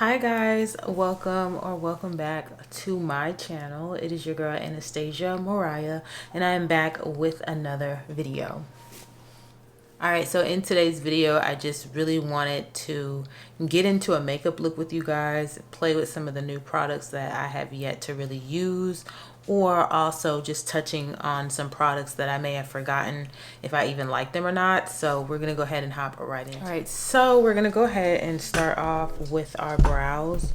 Hi guys, welcome back to my channel. It is your girl Anastassja.Mariah and I am back with another video. Alright, so in today's video I just really wanted to get into a makeup look with you guys, play with some of the new products that I have yet to really use, or also just touching on some products that I may have forgotten if I even like them or not. So we're gonna go ahead and hop right in. All right, so we're gonna go ahead and start off with our brows.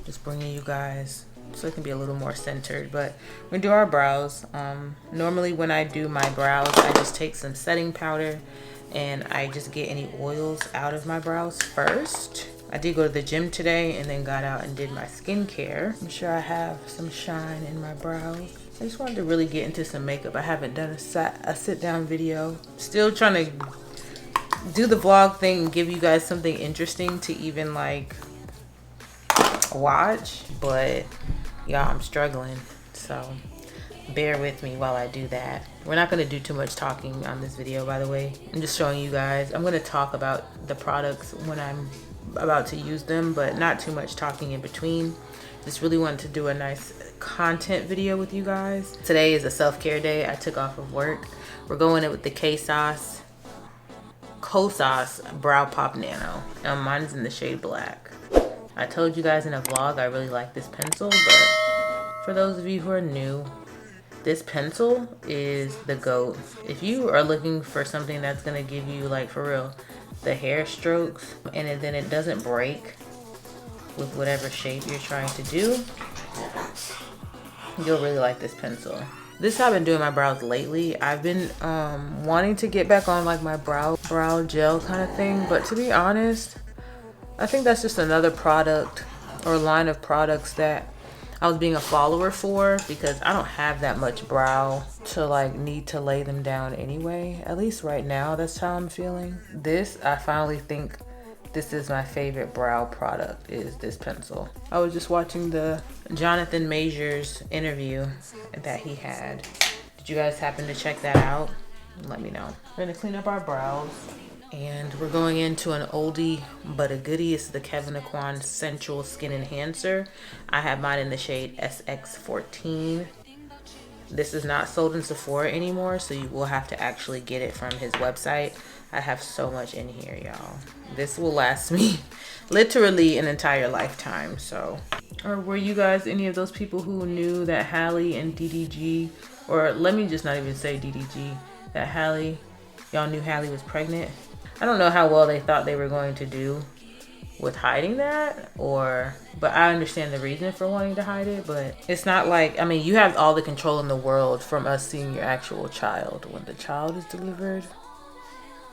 Just bringing you guys so it can be a little more centered, but we're gonna do our brows. Normally when I do my brows, I just take some setting powder and I just get any oils out of my brows first. I did go to the gym today and then got out and did my skincare. I'm sure I have some shine in my brows. I just wanted to really get into some makeup. I haven't done a sit down video. Still trying to do the vlog thing and give you guys something interesting to even like watch, but y'all, I'm struggling, so bear with me while I do that. We're not going to do too much talking on this video, by the way. I'm just showing you guys. I'm going to talk about the products when I'm about to use them, but not too much talking in between. Just really wanted to do a nice content video with you guys. Today is a self-care day. I took off of work. We're going in with the Kosas Brow Pop Nano, and mine's in the shade black. I told you guys in a vlog I really like this pencil, but for those of you who are new, this pencil is the GOAT. If you are looking for something that's gonna give you, like, for real, the hair strokes, and then it doesn't break with whatever shape you're trying to do, you'll really like this pencil. This I've been doing my brows lately. I've been wanting to get back on like my brow gel kind of thing, but to be honest, I think that's just another product or line of products that I was being a follower for, because I don't have that much brow to like need to lay them down anyway. At least right now, that's how I'm feeling. This, I finally think this is my favorite brow product, is this pencil. I was just watching the Jonathan Majors interview that he had. Did you guys happen to check that out? Let me know. We're gonna clean up our brows. And we're going into an oldie but a goodie. It's the Kevyn Aucoin Sensual Skin Enhancer. I have mine in the shade SX14. This is not sold in Sephora anymore, so you will have to actually get it from his website. I have so much in here, y'all. This will last me literally an entire lifetime. So, or were you guys any of those people who knew that HALLE and DDG, or let me just not even say DDG, that HALLE, y'all knew HALLE was pregnant? I don't know how well they thought they were going to do with hiding that, but I understand the reason for wanting to hide it, but it's not like, I mean, you have all the control in the world from us seeing your actual child when the child is delivered,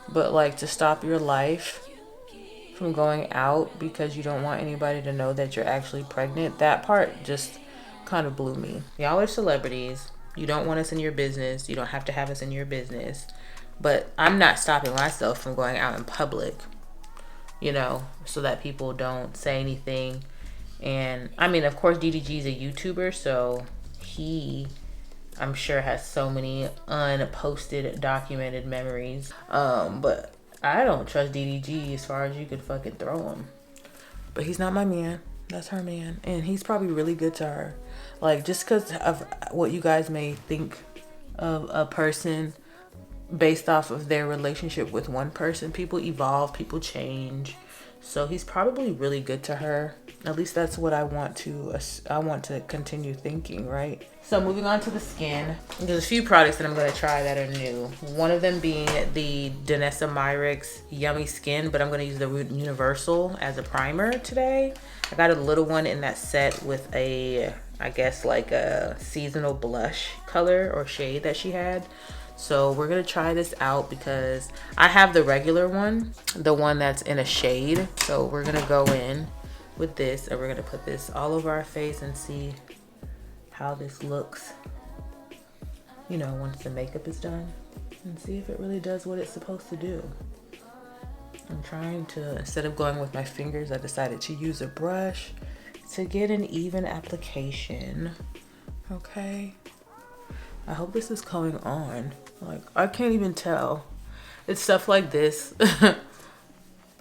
but like to stop your life from going out because you don't want anybody to know that you're actually pregnant, that part just kind of blew me. Y'all are celebrities. You don't want us in your business. You don't have to have us in your business. But I'm not stopping myself from going out in public, you know, so that people don't say anything. And I mean, of course, DDG is a YouTuber, so he, I'm sure, has so many unposted, documented memories. But I don't trust DDG as far as you could fucking throw him. But he's not my man. That's her man. And he's probably really good to her. Like, just because of what you guys may think of a person based off of their relationship with one person, people evolve, people change. So he's probably really good to her. At least that's what I want to continue thinking, right? So moving on to the skin, there's a few products that I'm going to try that are new. One of them being the Anastassja.Mariah Yummy Skin, but I'm going to use the Universal as a primer today. I got a little one in that set with a, I guess, like a seasonal blush color or shade that she had. So we're gonna try this out because I have the regular one, the one that's in a shade. So we're gonna go in with this and we're gonna put this all over our face and see how this looks, you know, once the makeup is done, and see if it really does what it's supposed to do. I'm trying to, instead of going with my fingers, I decided to use a brush to get an even application. Okay. I hope this is coming on. Like, I can't even tell. It's stuff like this.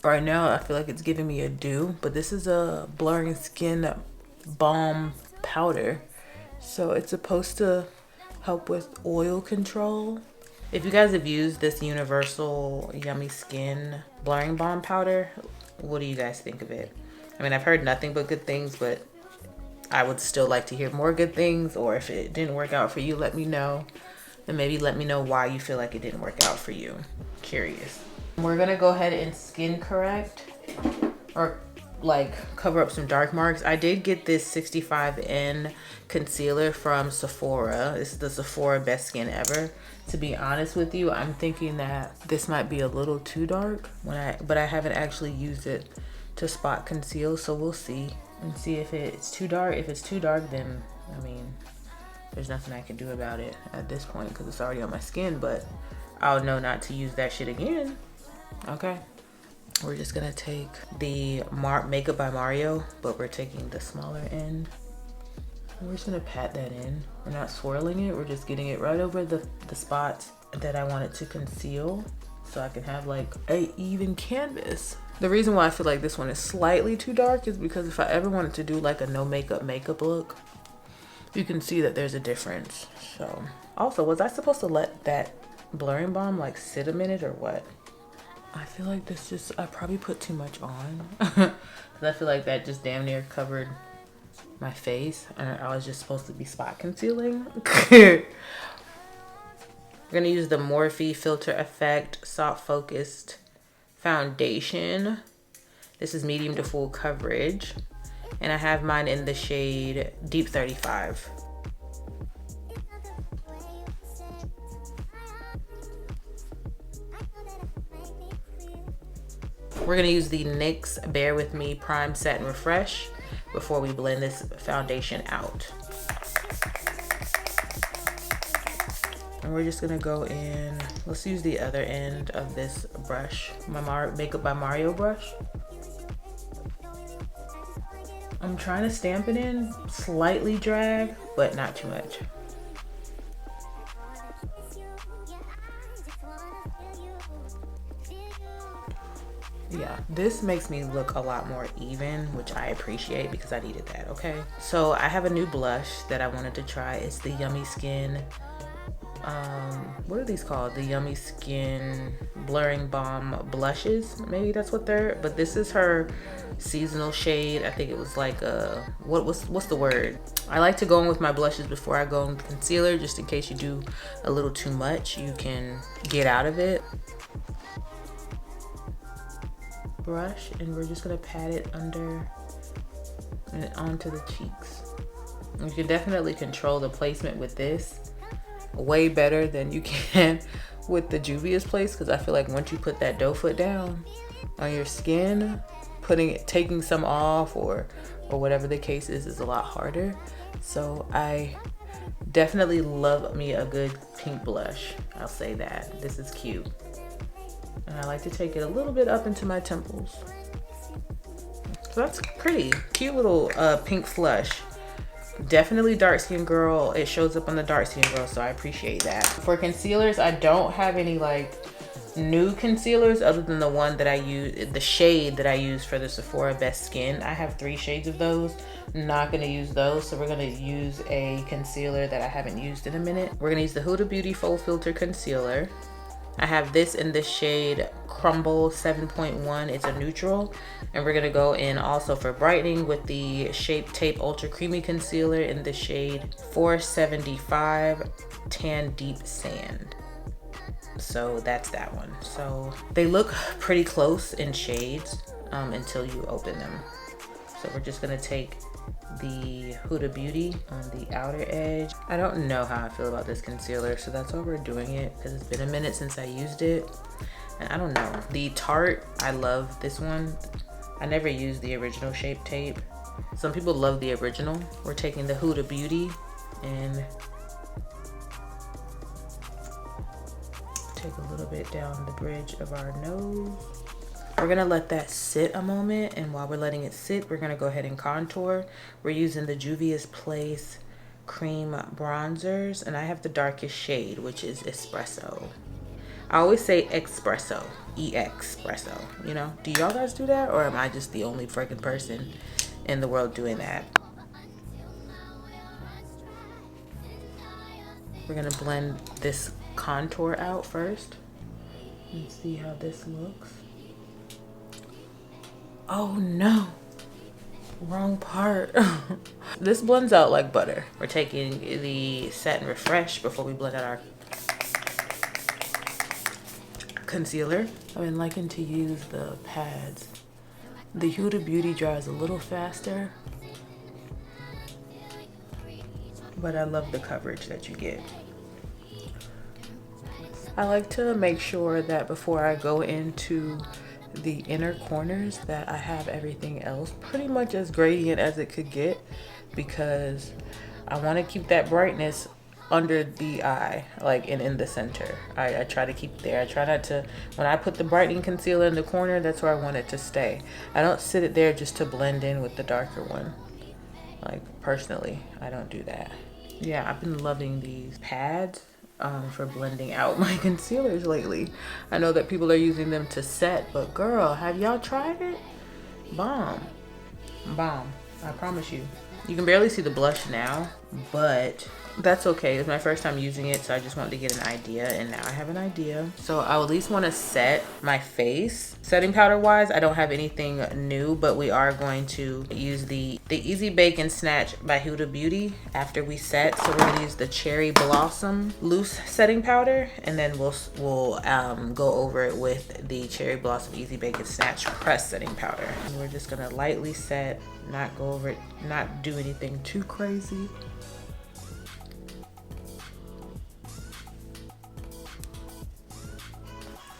Right now, I feel like it's giving me a dew, but this is a blurring skin balm powder. So it's supposed to help with oil control. If you guys have used this Universal Yummy Skin blurring balm powder, what do you guys think of it? I mean, I've heard nothing but good things, but I would still like to hear more good things. Or if it didn't work out for you, let me know. And maybe let me know why you feel like it didn't work out for you. Curious. We're gonna go ahead and skin correct, or like cover up some dark marks. I did get this 65N concealer from Sephora. This is the Sephora Best Skin Ever. To be honest with you, I'm thinking that this might be a little too dark but I haven't actually used it to spot conceal, so we'll see and see if it's too dark. If it's too dark, then I mean, there's nothing I can do about it at this point because it's already on my skin, but I'll know not to use that shit again. Okay, we're just gonna take the Makeup by Mario, but we're taking the smaller end. We're just gonna pat that in. We're not swirling it, we're just getting it right over the spots that I want it to conceal, so I can have like a even canvas. The reason why I feel like this one is slightly too dark is because if I ever wanted to do like a no makeup look, you can see that there's a difference. So also, was I supposed to let that blurring balm like sit a minute or what? I feel like I probably put too much on because I feel like that just damn near covered my face and I was just supposed to be spot concealing. We're gonna use the Morphe Filter Effect Soft Focused Foundation. This is medium to full coverage and I have mine in the shade Deep 35. We're gonna use the NYX Bear With Me Prime Set and Refresh before we blend this foundation out. And we're just gonna go in, let's use the other end of this brush, my Makeup by Mario brush. I'm trying to stamp it in, slightly drag, but not too much. Yeah, this makes me look a lot more even, which I appreciate because I needed that, okay? So I have a new blush that I wanted to try. It's the Yummy Skin, what are these called? The Yummy Skin Blurring Balm Blushes. Maybe that's what they're, but this is her seasonal shade. I think it was like what's the word? I like to go in with my blushes before I go in with concealer, just in case you do a little too much, you can get out of it. Brush, and we're just gonna pat it under and onto the cheeks. You can definitely control the placement with this way better than you can with the Juvia's Place, because I feel like once you put that doe foot down on your skin, taking some off or whatever the case is a lot harder. So I definitely love me a good pink blush. I'll say that. This is cute. And I like to take it a little bit up into my temples. So that's pretty cute little pink flush. Definitely dark skin girl. It shows up on the dark skin girl, so I appreciate that. For concealers, I don't have any like new concealers other than the one that I use, the shade that I use for the Sephora Best Skin. I have 3 shades of those. I'm not gonna use those, so we're gonna use a concealer that I haven't used in a minute. We're gonna use the Huda Beauty Full Filter Concealer. I have this in the shade Crumble 7.1. It's a neutral. And we're gonna go in also for brightening with the Shape Tape Ultra Creamy Concealer in the shade 475 Tan Deep Sand. So that's that one. So they look pretty close in shades until you open them. So we're just gonna take the Huda Beauty on the outer edge. I don't know how I feel about this concealer, so that's why we're doing it, because it's been a minute since I used it. And I don't know. The Tarte, I love this one. I never used the original Shape Tape. Some people love the original. We're taking the Huda Beauty and take a little bit down the bridge of our nose. We're gonna let that sit a moment, and while we're letting it sit, we're gonna go ahead and contour. We're using the Juvia's Place cream bronzers, and I have the darkest shade, which is Espresso. I always say espresso, espresso, you know? Do y'all guys do that, or am I just the only freaking person in the world doing that? We're gonna blend this contour out first and see how this looks. Oh no, wrong part. This blends out like butter. We're taking the Set and Refresh before we blend out our concealer. I've been liking to use the pads. The Huda Beauty dries a little faster, but I love the coverage that you get. I like to make sure that before I go into the inner corners that I have everything else pretty much as gradient as it could get, because I want to keep that brightness under the eye, like in the center. I try to keep it there. I try not to, when I put the brightening concealer in the corner, that's where I want it to stay. I don't sit it there just to blend in with the darker one. Like, personally, I don't do that. Yeah, I've been loving these pads for blending out my concealers lately. I know that people are using them to set, but girl, have y'all tried it? Bomb. Bomb. I promise you. You can barely see the blush now, but that's okay. It's my first time using it, so I just wanted to get an idea, and now I have an idea. So I at least want to set my face. Setting powder wise, I don't have anything new, but we are going to use the Easy Bake and Snatch by Huda Beauty after we set. So we're gonna use the Cherry Blossom loose setting powder, and then we'll go over it with the Cherry Blossom Easy Bake and Snatch press setting powder. And we're just gonna lightly set, not go over it, not do anything too crazy.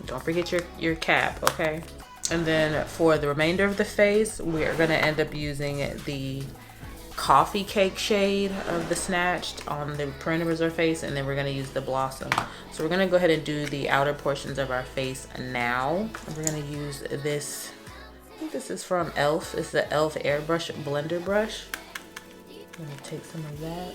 Don't forget your cap, okay? And then for the remainder of the face, we're gonna end up using the Coffee Cake shade of the Snatched on the perimeters of our face, and then we're gonna use the Blossom. So we're gonna go ahead and do the outer portions of our face now. We're gonna use this, I think this is from e.l.f. It's the e.l.f. Airbrush Blender Brush. I'm gonna take some of that.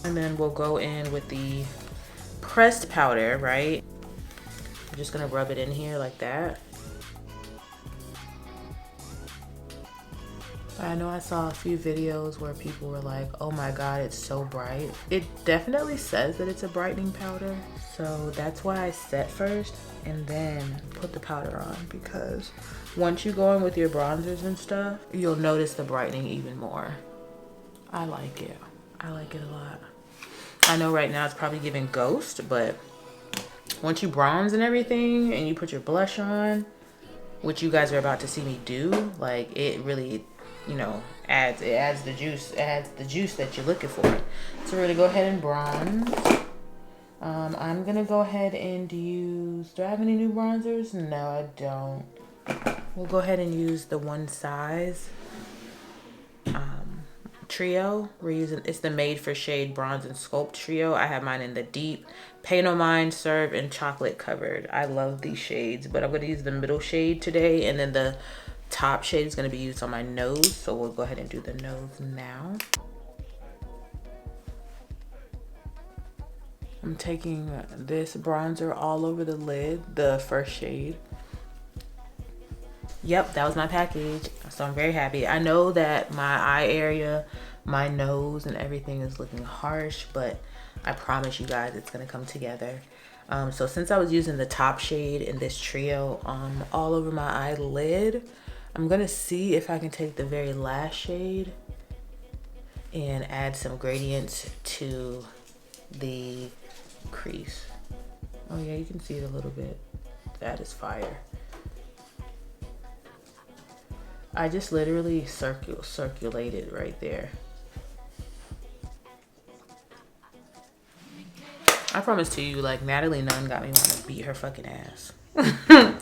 And then we'll go in with the pressed powder, right? I'm just gonna rub it in here like that. I know I saw a few videos where people were like, oh my God, it's so bright. It definitely says that it's a brightening powder. So that's why I set first and then put the powder on, because once you go in with your bronzers and stuff, you'll notice the brightening even more. I like it. I like it a lot. I know right now it's probably giving ghost, but once you bronze and everything and you put your blush on, which you guys are about to see me do, like, it really, you know, adds the juice that you're looking for. So we're gonna go ahead and bronze. I'm gonna go ahead and use, do I have any new bronzers? No, I don't. We'll go ahead and use the One Size trio. We're using, it's the Made for Shade Bronze and Sculpt trio. I have mine in the Deep, Pay No Mind, Serve, and Chocolate Covered. I love these shades, but I'm going to use the middle shade today, and then the top shade is going to be used on my nose. So we'll go ahead and do the nose now. I'm taking this bronzer all over the lid, the first shade. Yep, that was my package, so I'm very happy. I know that my eye area, my nose, and everything is looking harsh, but I promise you guys it's gonna come together. So since I was using the top shade in this trio all over my eyelid, I'm gonna see if I can take the very last shade and add some gradients to the crease. Oh yeah, you can see it a little bit. That is fire. I just literally circulated right there. I promise to you, like, Natalie Nunn got me wanting to beat her fucking ass.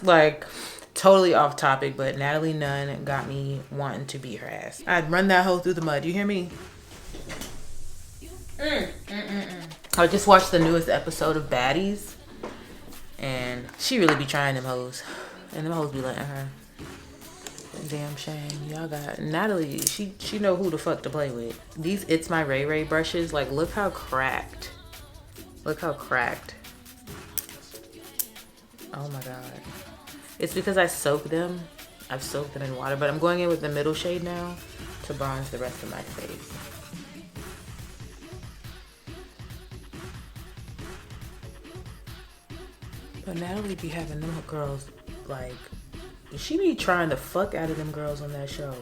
Like, totally off topic, but Natalie Nunn got me wanting to beat her ass. I'd run that hoe through the mud. You hear me? I just watched the newest episode of Baddies, and she really be trying them hoes. And them hoes be letting her. Damn shame. Y'all got Natalie. She know who the fuck to play with. These It's My Ray Ray brushes, like, look how cracked. Look how cracked. Oh my god. It's because I soaked them. I've soaked them in water, but I'm going in with the middle shade now to bronze the rest of my face. But Natalie be having them girls, like, she be trying the fuck out of them girls on that show.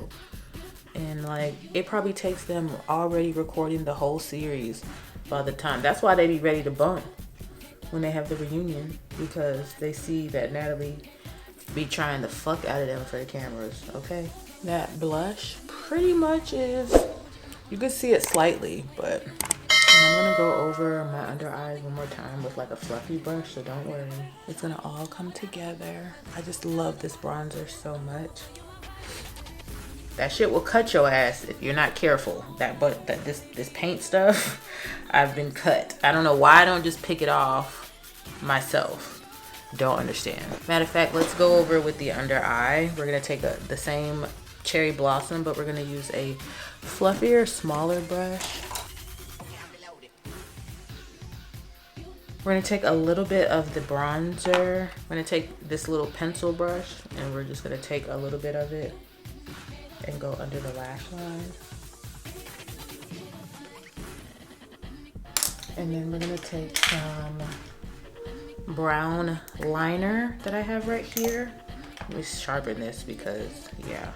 And like, it probably takes them already recording the whole series by the time. That's why they be ready to bump when they have the reunion, because they see that Natalie be trying the fuck out of them for the cameras, okay? That blush pretty much is, you can see it slightly, but I'm gonna go over my under eyes one more time with like a fluffy brush, so don't worry. It's gonna all come together. I just love this bronzer so much. That shit will cut your ass if you're not careful. This paint stuff, I've been cut. I don't know why I don't just pick it off myself. Don't understand. Matter of fact, let's go over with the under eye. We're gonna take the same cherry blossom, but we're gonna use a fluffier, smaller brush. We're gonna take a little bit of the bronzer. We're gonna take this little pencil brush and we're just gonna take a little bit of it and go under the lash line. And then we're gonna take some brown liner that I have right here. Let me sharpen this because, yeah.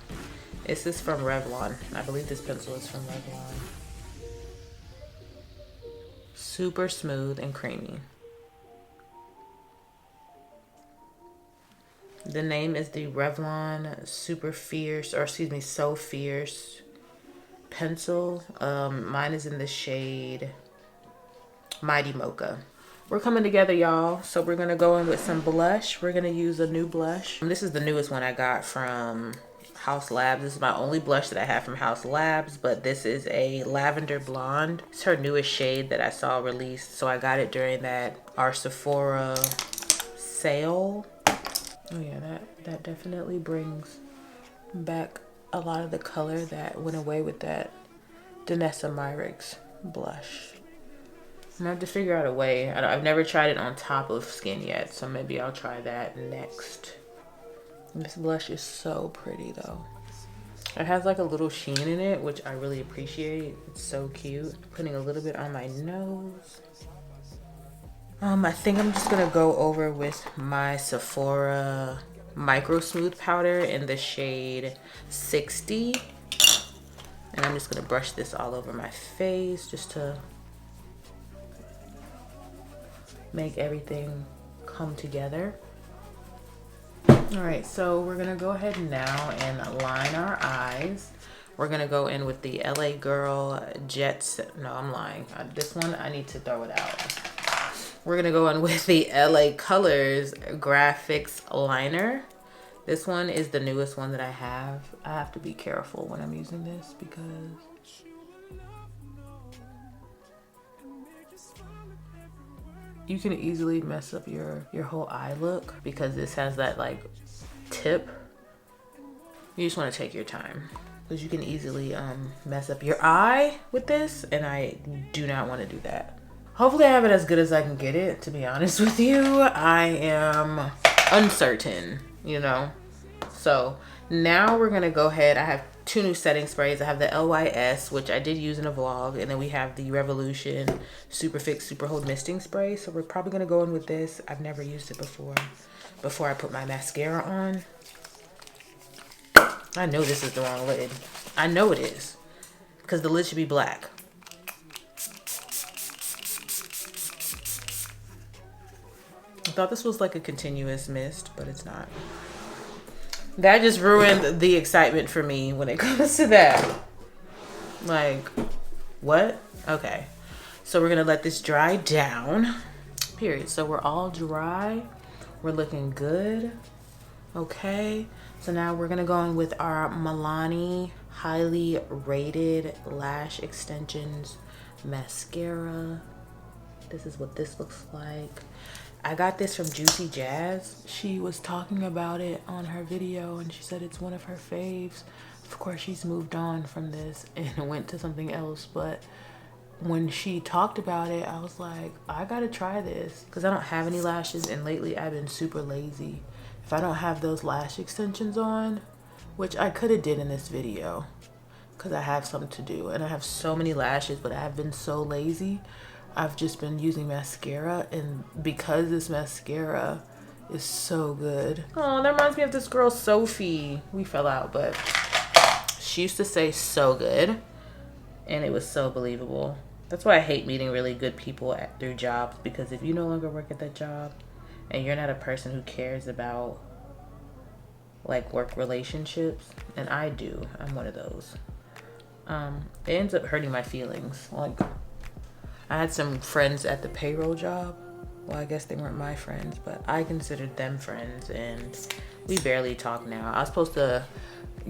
This is from Revlon. I believe this pencil is from Revlon. Super smooth and creamy. The name is the Revlon Super Fierce, or excuse me, So Fierce pencil. Mine is in the shade Mighty Mocha. We're coming together, y'all. So we're gonna go in with some blush. We're gonna use a new blush. This is the newest one I got from House Labs. This is my only blush that I have from House Labs, but this is a lavender blonde. It's her newest shade that I saw released, so I got it during our Sephora sale. Oh yeah, that definitely brings back a lot of the color that went away with that Anastassja.Mariah blush. I'm gonna have to figure out a way. I've never tried it on top of skin yet, so maybe I'll try that next. This blush is so pretty though. It has like a little sheen in it, which I really appreciate. It's so cute. Putting a little bit on my nose. I think I'm just gonna go over with my Sephora Micro Smooth Powder in the shade 60. And I'm just gonna brush this all over my face just to make everything come together. All right, so we're gonna go ahead now and line our eyes. We're gonna go in with the LA Girl Jets. No, I'm lying. This one, I need to throw it out. We're gonna go in with the LA Colors Graphics Liner. This one is the newest one that I have. I have to be careful when I'm using this because you can easily mess up your whole eye look because this has that like tip. You just want to take your time because you can easily mess up your eye with this, and I do not want to do that. Hopefully I have it as good as I can get it, to be honest with you. I am uncertain, you know. So now we're gonna go ahead. I have two new setting sprays. I have the LYS, which I did use in a vlog, and then we have the Revolution Super Fix Super Hold Misting Spray. So we're probably gonna go in with this. I've never used it before I put my mascara on. I know this is the wrong lid. I know it is, because the lid should be black. I thought this was like a continuous mist, but it's not. That just ruined the excitement for me when it comes to that. Like, what? Okay. So we're gonna let this dry down. Period. So we're all dry. We're looking good. Okay. So now we're gonna go in with our Milani Highly Rated Lash Extensions Mascara. This is what this looks like. I got this from Juicy Jazz. She was talking about it on her video and she said it's one of her faves. Of course, she's moved on from this and went to something else, but when she talked about it, I was like, I gotta try this because I don't have any lashes and lately I've been super lazy. If I don't have those lash extensions on, which I could have did in this video because I have something to do and I have so many lashes, but I've been so lazy. I've just been using mascara, and because this mascara is so good. Oh, that reminds me of this girl, Sophie. We fell out, but she used to say so good and it was so believable. That's why I hate meeting really good people through jobs, because if you no longer work at that job and you're not a person who cares about like work relationships, and I do, I'm one of those, it ends up hurting my feelings. Like, I had some friends at the payroll job. Well, I guess they weren't my friends, but I considered them friends, and we barely talk now. I was supposed to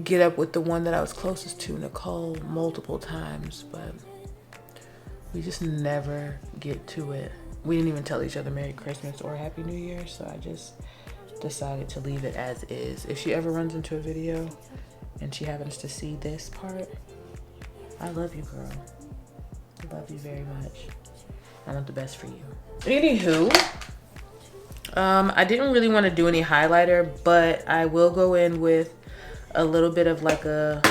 get up with the one that I was closest to, Nicole, multiple times, but we just never get to it. We didn't even tell each other Merry Christmas or Happy New Year, so I just decided to leave it as is. If she ever runs into a video and she happens to see this part, I love you, girl. I love you very much. I want the best for you. Anywho, I didn't really want to do any highlighter, but I will go in with a little bit of like a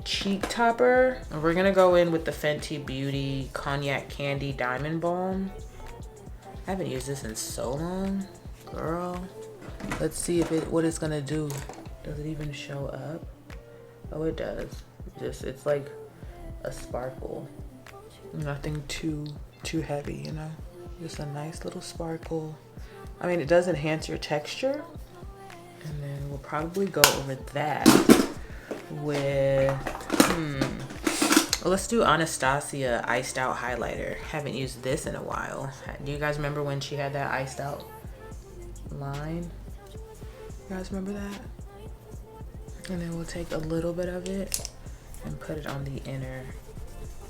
cheek topper. And we're gonna go in with the Fenty Beauty Cognac Candy Diamond Balm. I haven't used this in so long, girl. Let's see if what it's gonna do. Does it even show up? Oh, it does. It's like a sparkle. Nothing too heavy, you know, just a nice little sparkle. I mean, it does enhance your texture. And then we'll probably go over that with let's do Anastassja iced out highlighter. Haven't used this in a while. Do you guys remember when she had that iced out line? You guys remember that? And then we'll take a little bit of it and put it on the inner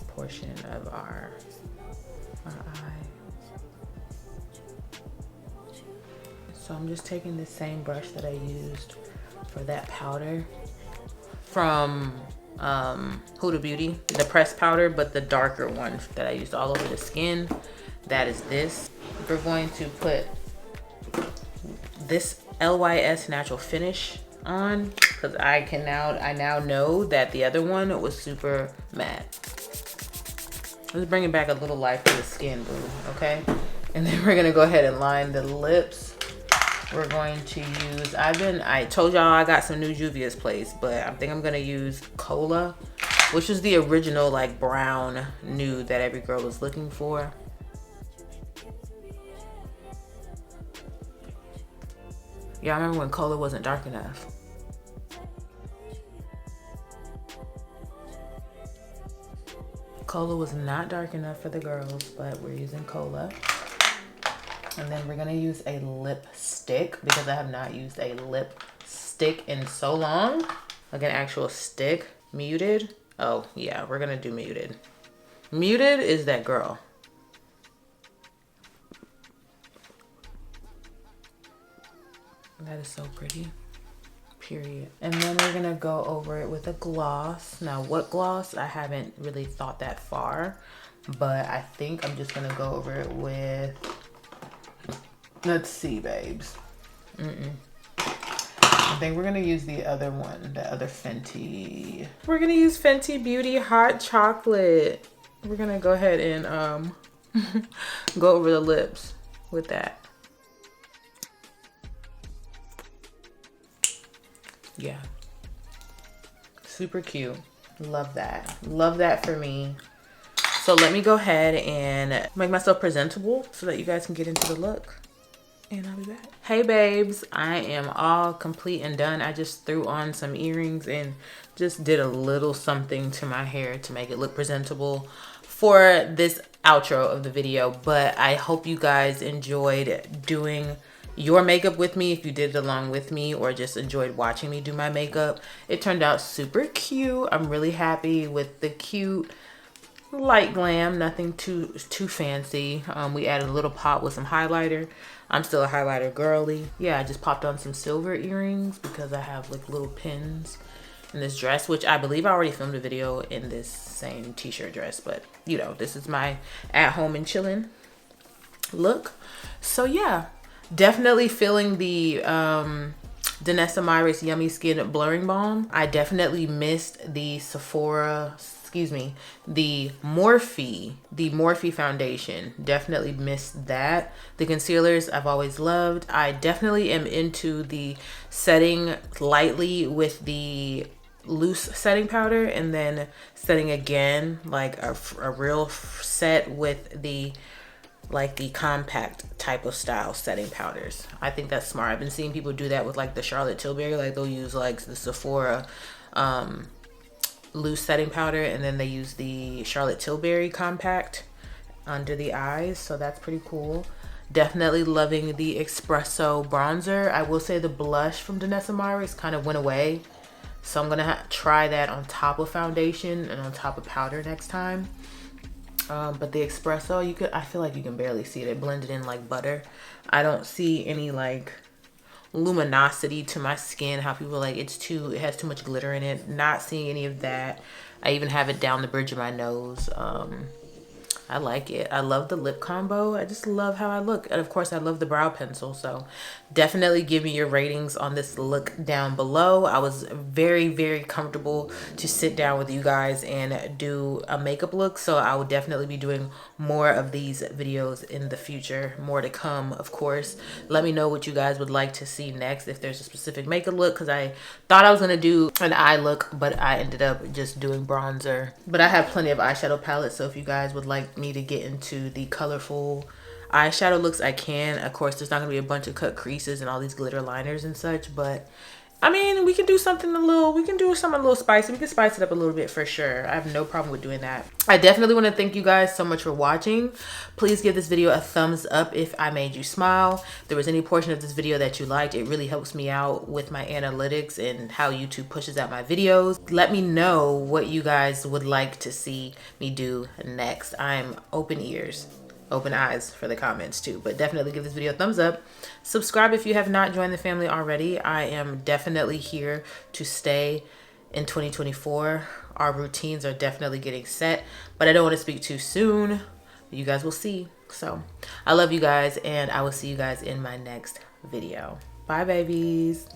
portion of our eye. So I'm just taking the same brush that I used for that powder from Huda Beauty, the pressed powder, but the darker one that I used all over the skin. That is this. We're going to put this LYS Natural Finish on because I now know that the other one was super matte. Let's bring it back a little life to the skin, boo, okay? And then we're gonna go ahead and line the lips. We're going to use, I told y'all I got some new Juvia's Place, but I think I'm gonna use Cola, which is the original like brown nude that every girl was looking for. Y'all remember when Cola wasn't dark enough? Cola was not dark enough for the girls, but we're using Cola. And then we're gonna use a lipstick because I have not used a lipstick in so long. Like an actual stick. Muted. Oh yeah, we're gonna do Muted. Muted is that girl. That is so pretty. Period. And then we're gonna go over it with a gloss. Now what gloss? I haven't really thought that far, but I think I'm just gonna go over it with, let's see, babes. I think we're gonna use the other one, the other Fenty. We're gonna use Fenty Beauty Hot Chocolate. We're gonna go ahead and go over the lips with that. Yeah, super cute. Love that. Love that for me. So let me go ahead and make myself presentable so that you guys can get into the look. And I'll be back. Hey babes, I am all complete and done. I just threw on some earrings and just did a little something to my hair to make it look presentable for this outro of the video. But I hope you guys enjoyed doing your makeup with me, if you did it along with me or just enjoyed watching me do my makeup. It turned out super cute. I'm really happy with the cute light glam, nothing too fancy. We added a little pop with some highlighter. I'm still a highlighter girly. Yeah, I just popped on some silver earrings because I have like little pins in this dress, which I believe I already filmed a video in this same t-shirt dress, but you know, this is my at home and chilling look. So yeah, definitely feeling the Anastassja.Mariah's Yummy Skin Blurring Balm. I definitely missed the the Morphe foundation. Definitely missed that. The concealers I've always loved. I definitely am into the setting lightly with the loose setting powder and then setting again like a real set with the like the compact type of style setting powders. I think that's smart. I've been seeing people do that with like the Charlotte Tilbury, like they'll use like the Sephora loose setting powder and then they use the Charlotte Tilbury compact under the eyes, so that's pretty cool. Definitely loving the espresso bronzer. I will say the blush from Anastassja.Mariah kind of went away, so I'm gonna try that on top of foundation and on top of powder next time. But the espresso, I feel like you can barely see it. It blended in like butter. I don't see any like luminosity to my skin, how people are like it has too much glitter in it. Not seeing any of that. I even have it down the bridge of my nose. I like it. I love the lip combo. I just love how I look. And of course I love the brow pencil. So definitely give me your ratings on this look down below. I was very, very comfortable to sit down with you guys and do a makeup look. So I will definitely be doing more of these videos in the future. More to come, of course. Let me know what you guys would like to see next. If there's a specific makeup look, because I thought I was going to do an eye look, but I ended up just doing bronzer. But I have plenty of eyeshadow palettes. So if you guys would like me to get into the colorful eyeshadow looks, I can. Of course there's not gonna be a bunch of cut creases and all these glitter liners and such, but I mean, we can do something a little spicy. We can spice it up a little bit for sure. I have no problem with doing that. I definitely want to thank you guys so much for watching. Please give this video a thumbs up if I made you smile. If there was any portion of this video that you liked, it really helps me out with my analytics and how YouTube pushes out my videos. Let me know what you guys would like to see me do next. I'm open ears. Open eyes for the comments too, but definitely give this video a thumbs up. Subscribe if you have not joined the family already. I am definitely here to stay in 2024. Our routines are definitely getting set, but I don't want to speak too soon. You guys will see. So I love you guys and I will see you guys in my next video. Bye babies.